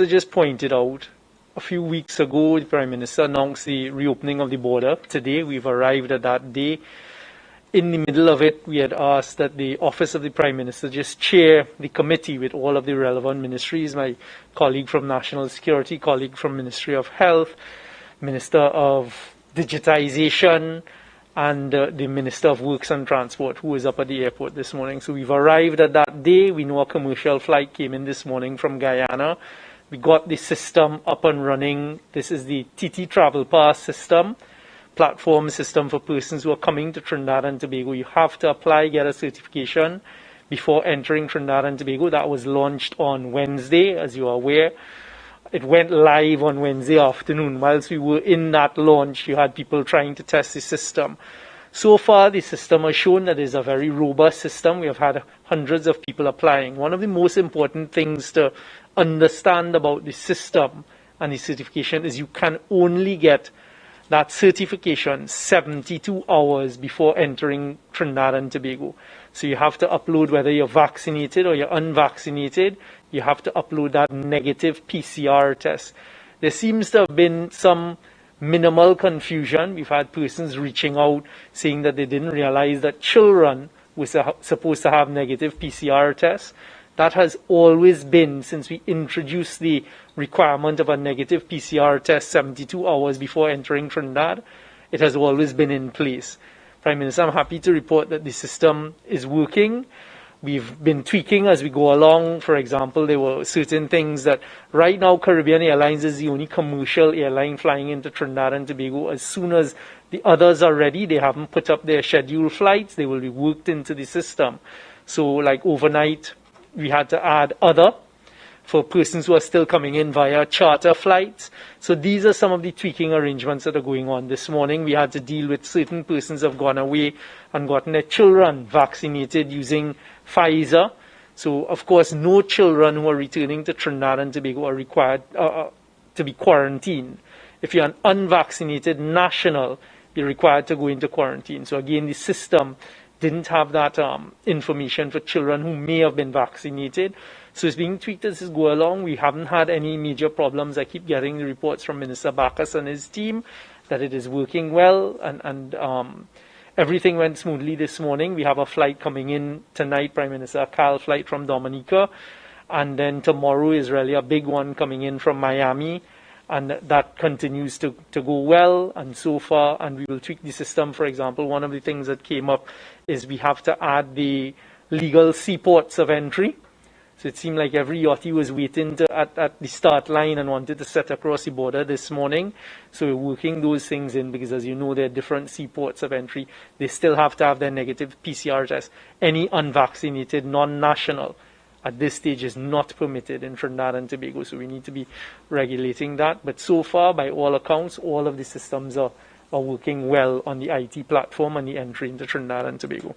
just pointed out, a few weeks ago, the Prime Minister announced the reopening of the border. Today, we've arrived at that day. In the middle of it, we had asked that the Office of the Prime Minister just chair the committee with all of the relevant ministries, my colleague from National Security, colleague from Ministry of Health, Minister of Digitization, and the Minister of Works and Transport, who was up at the airport this morning. So we've arrived at that day. We know a commercial flight came in this morning from Guyana. We got the system up and running. This is the TT Travel Pass system, platform system for persons who are coming to Trinidad and Tobago. You have to apply, get a certification before entering Trinidad and Tobago. That was launched on Wednesday, as you are aware. It went live on Wednesday afternoon. Whilst we were in that launch, you had people trying to test the system. So far, the system has shown that it's a very robust system. We have had hundreds of people applying. One of the most important things to understand about the system and the certification is you can only get that certification 72 hours before entering Trinidad and Tobago. So you have to upload whether you're vaccinated or you're unvaccinated. You have to upload that negative PCR test. There seems to have been some minimal confusion. We've had persons reaching out saying that they didn't realize that children were supposed to have negative PCR tests. That has always been, since we introduced the requirement of a negative PCR test 72 hours before entering Trinidad, it has always been in place. Prime Minister, I'm happy to report that the system is working. We've been tweaking as we go along. For example, there were certain things that right now Caribbean Airlines is the only commercial airline flying into Trinidad and Tobago. As soon as the others are ready, they haven't put up their scheduled flights, they will be worked into the system. So like overnight, we had to add other for persons who are still coming in via charter flights. So these are some of the tweaking arrangements that are going on. This morning, we had to deal with certain persons who have gone away and gotten their children vaccinated using Pfizer. So, of course, no children who are returning to Trinidad and Tobago are required to be quarantined. If you're an unvaccinated national, you're required to go into quarantine. So again, the system didn't have that information for children who may have been vaccinated. So it's being tweaked as we go along. We haven't had any major problems. I keep getting the reports from Minister Bacchus and his team that it is working well, and everything went smoothly this morning. We have a flight coming in tonight, Prime Minister, a CAL flight from Dominica, and then tomorrow is really a big one coming in from Miami, and that continues to go well. And so far, and we will tweak the system. For example, one of the things that came up is we have to add the legal seaports of entry. So it seemed like every yachty was waiting at the start line and wanted to set across the border this morning. So we're working those things in because, as you know, there are different seaports of entry. They still have to have their negative PCR test. Any unvaccinated non-national at this stage is not permitted in Trinidad and Tobago. So we need to be regulating that. But so far, by all accounts, all of the systems are working well on the IT platform and the entry into Trinidad and Tobago.